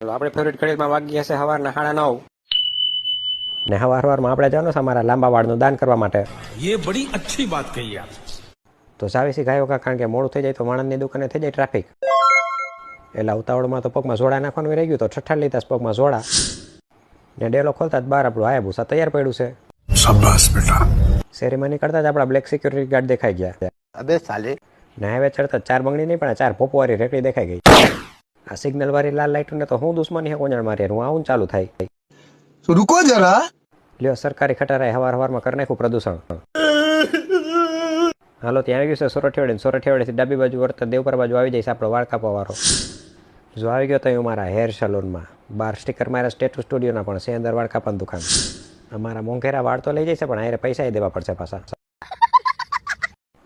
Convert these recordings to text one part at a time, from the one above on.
આપણે ફેવરેટ ઘડીમાં વાગી હશે સવારના 9:30 ને સવારમાં આપણે જવાનું છે અમારા લાંબા વાળનું દાન કરવા માટે. ये बड़ी अच्छी बात कही आप. તો જાવીસી ગાયો કા, કારણ કે મોડું થઈ જાય તો માણસની દુકાને થઈ જાય ટ્રાફિક. એટલે ઉતાવળમાં તો પગમાં જોડા નાખવાનું રહી ગયું, તો ઠઠ્ઠા લીધા પગમાં જોડા ને ડેલો ખોલતા જ બહાર આપણું હાયાબુસા તૈયાર પડ્યું છે. शाबाश बेटा. શેરીમાં નીકળતા જ આપણા બ્લેક સિક્યુરિટી ગાર્ડ દેખાઈ ગયા. अबे साले. ને હાઈવે ચડતા 4 બંગડી નહીં પણ 4 પોપોવાળી રેકડી દેખાઈ ગઈ. આ સિગ્નલ વાળી લાલ લાઈટને તો હું દુશ્મની હે કોણજાણ મારી, હું આવું ચાલુ થાય. तो रुको जरा. લ્યો સરકારી ખટારાએ હવારમાં કરી નાખ્યું પ્રદૂષણ. હાલો ત્યાં આવી ગયું છે સોરઠિયાવાડી. સોરઠિયાવાડીથી ડાબી બાજુ વળતા દેવપર બાજુ આવી જાય છે આપણો વાળ કાપવાવાળો. જો આવી ગયો તો હું મારા હેર સલૂનમાં. બાર સ્ટીકર મારા સ્ટેટુ સ્ટુડિયોના પણ છે, અંદર વાળ કાપવાની દુકાન. અમારા મોંઘેરા વાળ તો લઈ જાય છે પણ હારે પૈસા દેવા પડશે પાછા.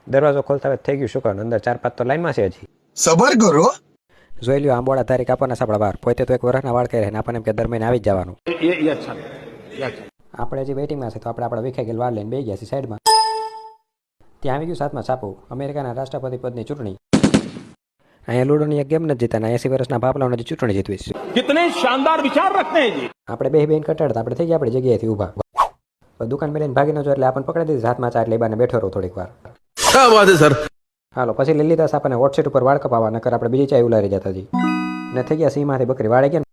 દરવાજો ખોલતા થઈ ગયું શુકન, અંદર 4-5 તો લાઈનમાં છે હજી. सबर करो. જોઈ લ્યો આંબોળા તારીખ આપવાના છે આપણા બાર. પોતે તો 1 વર્ષના વાળ કરે ને આપણને એમ કે દર મહિને આવી જ જવાનું. આપણે હજી વેઇટિંગમાં છે તો આપણે આપણા વિખાઈ ગયેલ વાળ લઈને બેસી ગયા છીએ સાઈડમાં. ત્યાં આવી ગયું 7મા છાપું, અમેરિકાના રાષ્ટ્રપતિ પદની ચૂંટણી. અહીંયા લૂડોની એક ગેમ નથી જીતા, 80 વર્ષના બાપલાઓને ચૂંટણી જીતવી છે. कितने शानदार विचार रखते हैं जी. આપણે બેન કટાડતા આપણે થઈ ગયા આપણી જગ્યાએથી ઊભા. દુકાન મેળવીને ભાગી ન જો એટલે આપણને પકડી દીધી. હાથમાં ચા લેબાને બેઠો રહો થોડીક વાર. क्या बात है सर. હાલો પછી લઈ લીધા આપણને હોટસીટ ઉપર વાળ કપાવા, નકર આપણે બીજી ચાય ઉલારી જતા હતી ને થઈ ગયા સિંહમાંથી બકરી વાળે ગયા.